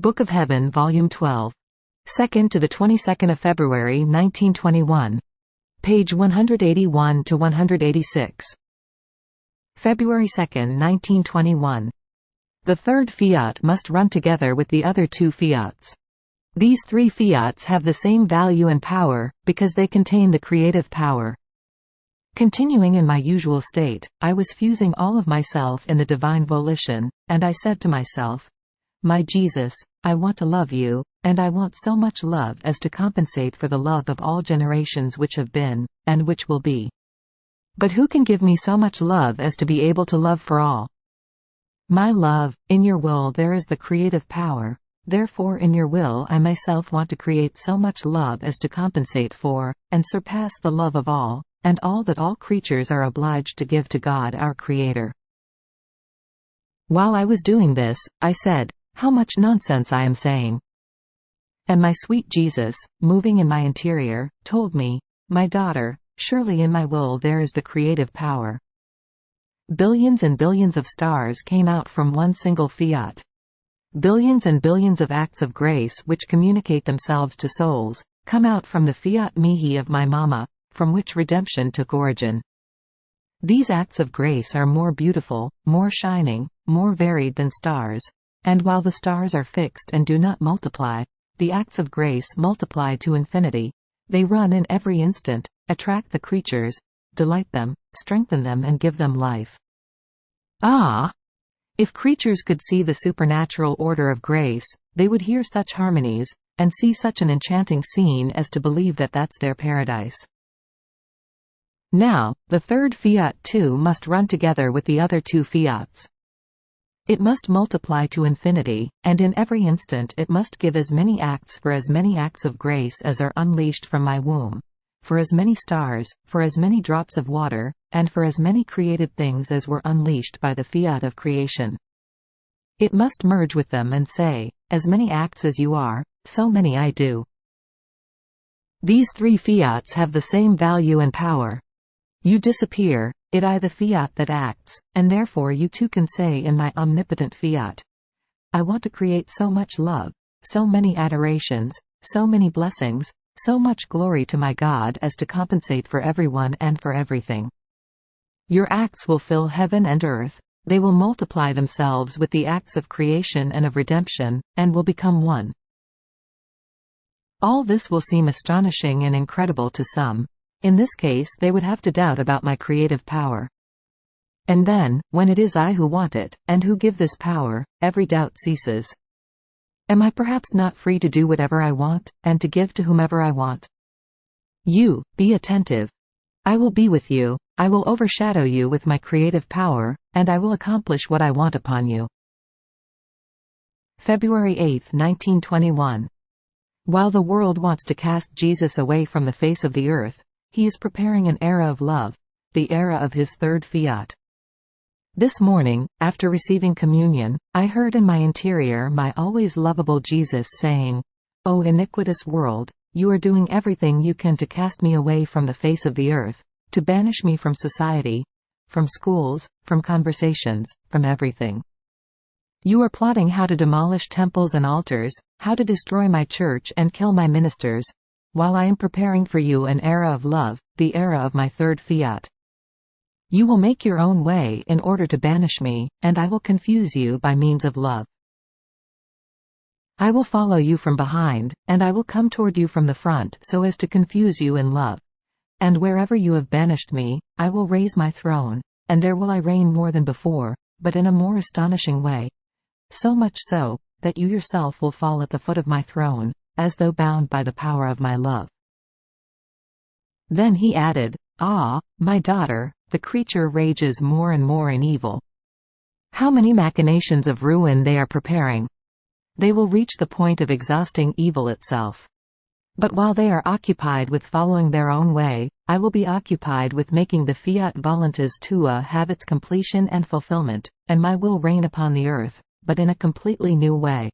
Book of Heaven, Volume 12. 2nd to the 22nd of February 1921. Page 181 to 186. February 2, 1921. The third fiat must run together with the other two fiats. These three fiats have the same value and power, because they contain the creative power. Continuing in my usual state, I was fusing all of myself in the divine volition, and I said to myself, "My Jesus, I want to love you, and I want so much love as to compensate for the love of all generations which have been, and which will be. But who can give me so much love as to be able to love for all? My love, in your will there is the creative power, therefore in your will I myself want to create so much love as to compensate for, and surpass the love of all, and all that all creatures are obliged to give to God our Creator." While I was doing this, I said, "How much nonsense I am saying." And my sweet Jesus, moving in my interior, told me, "My daughter, surely in my will there is the creative power." Billions and billions of stars came out from one single fiat. Billions and billions of acts of grace which communicate themselves to souls, come out from the fiat mihi of my mama, from which redemption took origin. These acts of grace are more beautiful, more shining, more varied than stars, and while the stars are fixed and do not multiply, the acts of grace multiply to infinity. They run in every instant, attract the creatures, delight them, strengthen them and give them life. Ah! If creatures could see the supernatural order of grace, they would hear such harmonies, and see such an enchanting scene as to believe that that's their paradise. Now, the third fiat too must run together with the other two fiats. It must multiply to infinity, and in every instant it must give as many acts for as many acts of grace as are unleashed from my womb, for as many stars, for as many drops of water, and for as many created things as were unleashed by the fiat of creation. It must merge with them and say, "As many acts as you are, so many I do." These three fiats have the same value and power. You disappear, it I the fiat that acts, and therefore you too can say in my omnipotent fiat, "I want to create so much love, so many adorations, so many blessings, so much glory to my God as to compensate for everyone and for everything." Your acts will fill heaven and earth, they will multiply themselves with the acts of creation and of redemption, and will become one. All this will seem astonishing and incredible to some. In this case they would have to doubt about my creative power. And then, when it is I who want it, and who give this power, every doubt ceases. Am I perhaps not free to do whatever I want, and to give to whomever I want? You, be attentive. I will be with you, I will overshadow you with my creative power, and I will accomplish what I want upon you. February 8, 1921. While the world wants to cast Jesus away from the face of the earth, he is preparing an era of love, the era of his third fiat. This morning, after receiving communion, I heard in my interior my always lovable Jesus saying, "O iniquitous world, you are doing everything you can to cast me away from the face of the earth, to banish me from society, from schools, from conversations, from everything. You are plotting how to demolish temples and altars, how to destroy my church and kill my ministers, while I am preparing for you an era of love, the era of my third fiat. You will make your own way in order to banish me, and I will confuse you by means of love. I will follow you from behind, and I will come toward you from the front so as to confuse you in love. And wherever you have banished me, I will raise my throne, and there will I reign more than before, but in a more astonishing way. So much so, that you yourself will fall at the foot of my throne, as though bound by the power of my love." Then he added, "Ah, my daughter, the creature rages more and more in evil. How many machinations of ruin they are preparing! They will reach the point of exhausting evil itself. But while they are occupied with following their own way, I will be occupied with making the fiat voluntas tua have its completion and fulfillment, and my will reign upon the earth, but in a completely new way.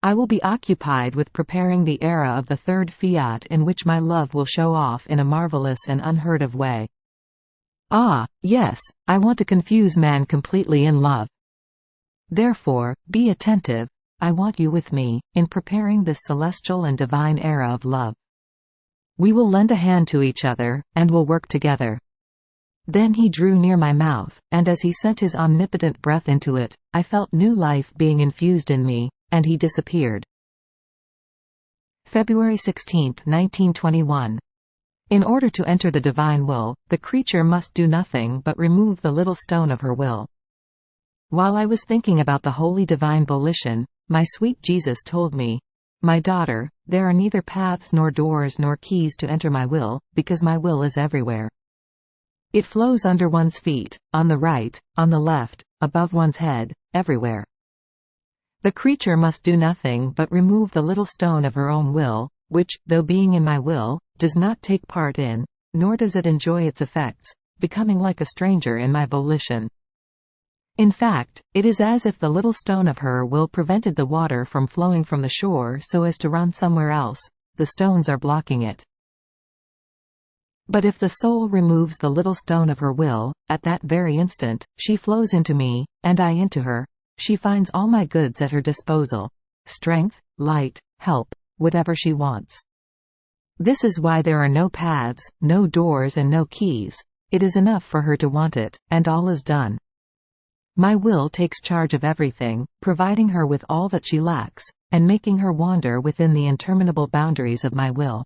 I will be occupied with preparing the era of the third fiat in which my love will show off in a marvelous and unheard of way. Ah, yes, I want to confuse man completely in love. Therefore, be attentive, I want you with me, in preparing this celestial and divine era of love. We will lend a hand to each other, and will work together." Then he drew near my mouth, and as he sent his omnipotent breath into it, I felt new life being infused in me, and he disappeared. February 16, 1921. In order to enter the divine will, the creature must do nothing but remove the little stone of her will. While I was thinking about the holy divine volition, my sweet Jesus told me, "My daughter, there are neither paths nor doors nor keys to enter my will, because my will is everywhere. It flows under one's feet, on the right, on the left, above one's head, everywhere. The creature must do nothing but remove the little stone of her own will, which, though being in my will, does not take part in, nor does it enjoy its effects, becoming like a stranger in my volition. In fact, it is as if the little stone of her will prevented the water from flowing from the shore so as to run somewhere else. The stones are blocking it. But if the soul removes the little stone of her will, at that very instant, she flows into me, and I into her. She finds all my goods at her disposal: strength, light, help, whatever she wants. This is why there are no paths, no doors and no keys. It is enough for her to want it, and all is done. My will takes charge of everything, providing her with all that she lacks, and making her wander within the interminable boundaries of my will.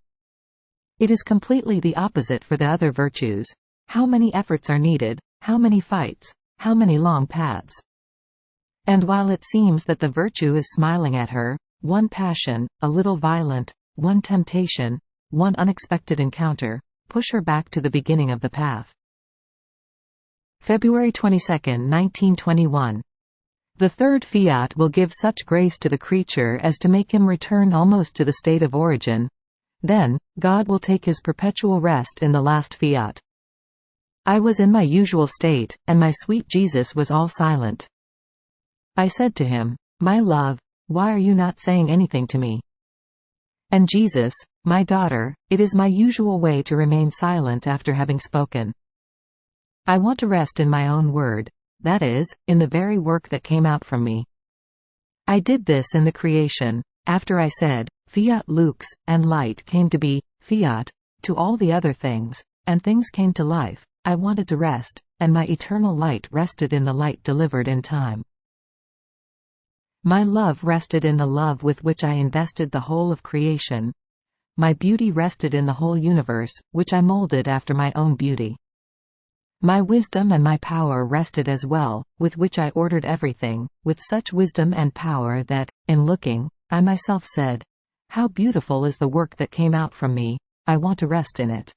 It is completely the opposite for the other virtues. How many efforts are needed, how many fights, how many long paths. And while it seems that the virtue is smiling at her, one passion, a little violent, one temptation, one unexpected encounter, push her back to the beginning of the path. February 22, 1921. The third fiat will give such grace to the creature as to make him return almost to the state of origin. Then, God will take his perpetual rest in the last fiat. I was in my usual state, and my sweet Jesus was all silent. I said to him, "My love, why are you not saying anything to me?" And Jesus, "My daughter, it is my usual way to remain silent after having spoken. I want to rest in my own word, that is, in the very work that came out from me. I did this in the creation. After I said, Fiat lux, and light came to be, fiat, to all the other things, and things came to life, I wanted to rest, and my eternal light rested in the light delivered in time. My love rested in the love with which I invested the whole of creation. My beauty rested in the whole universe, which I molded after my own beauty. My wisdom and my power rested as well, with which I ordered everything, with such wisdom and power that, in looking, I myself said, "How beautiful is the work that came out from me, I want to rest in it."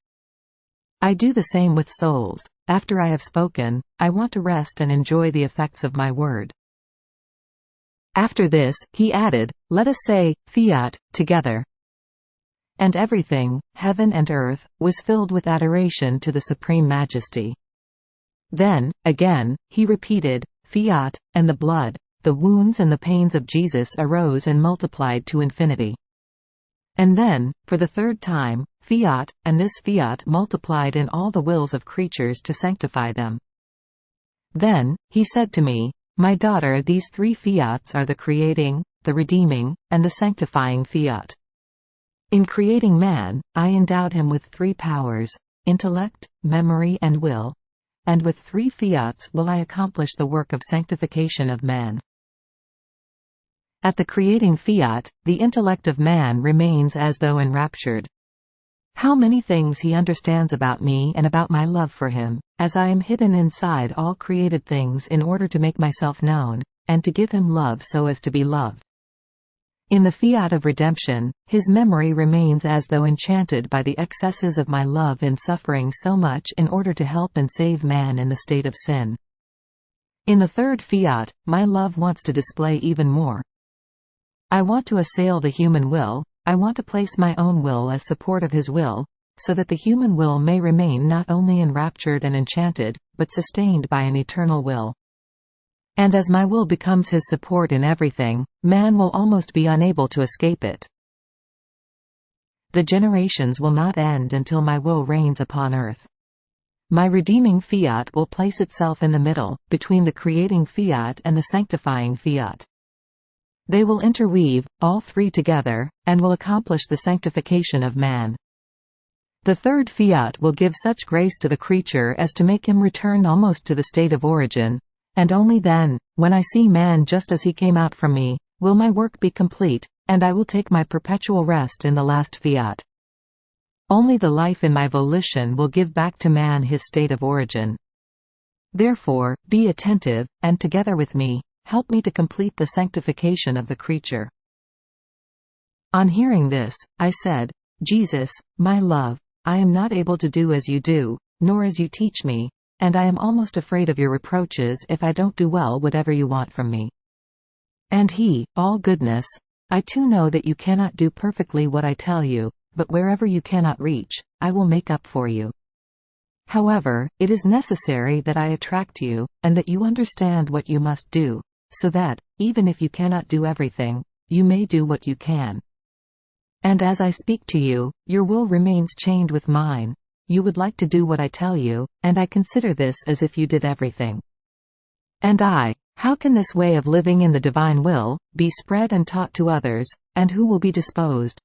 I do the same with souls. After I have spoken, I want to rest and enjoy the effects of my word. After this, he added, "Let us say, Fiat, together." And everything, heaven and earth, was filled with adoration to the Supreme Majesty. Then, again, he repeated, Fiat, and the blood, the wounds and the pains of Jesus arose and multiplied to infinity. And then, for the third time, Fiat, and this Fiat multiplied in all the wills of creatures to sanctify them. Then, he said to me, "My daughter, these three Fiats are the creating, the redeeming, and the sanctifying Fiat. In creating man, I endowed him with three powers, intellect, memory and will, and with three Fiats will I accomplish the work of sanctification of man. At the creating Fiat, the intellect of man remains as though enraptured. How many things he understands about me and about my love for him, as I am hidden inside all created things in order to make myself known, and to give him love so as to be loved. In the Fiat of redemption, his memory remains as though enchanted by the excesses of my love in suffering so much in order to help and save man in the state of sin. In the third Fiat, my love wants to display even more. I want to assail the human will, I want to place my own will as support of his will, so that the human will may remain not only enraptured and enchanted, but sustained by an eternal will. And as my will becomes his support in everything, man will almost be unable to escape it. The generations will not end until my will reigns upon earth. My redeeming Fiat will place itself in the middle, between the creating Fiat and the sanctifying Fiat. They will interweave, all three together, and will accomplish the sanctification of man. The third fiat will give such grace to the creature as to make him return almost to the state of origin, and only then, when I see man just as he came out from me, will my work be complete, and I will take my perpetual rest in the last fiat. Only the life in my volition will give back to man his state of origin. Therefore, be attentive, and together with me, help me to complete the sanctification of the creature." On hearing this, I said, "Jesus, my love, I am not able to do as you do, nor as you teach me, and I am almost afraid of your reproaches if I don't do well whatever you want from me." And he, all goodness, "I too know that you cannot do perfectly what I tell you, but wherever you cannot reach, I will make up for you. However, it is necessary that I attract you, and that you understand what you must do, so that, even if you cannot do everything, you may do what you can. And as I speak to you, your will remains chained with mine. You would like to do what I tell you, and I consider this as if you did everything. And how can this way of living in the divine will be spread and taught to others, and who will be disposed?"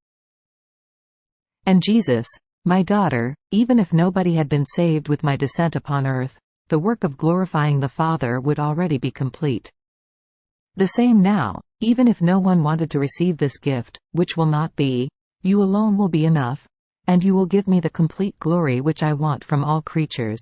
And Jesus, "My daughter, even if nobody had been saved with my descent upon earth, the work of glorifying the Father would already be complete. The same now, even if no one wanted to receive this gift, which will not be, you alone will be enough, and you will give me the complete glory which I want from all creatures."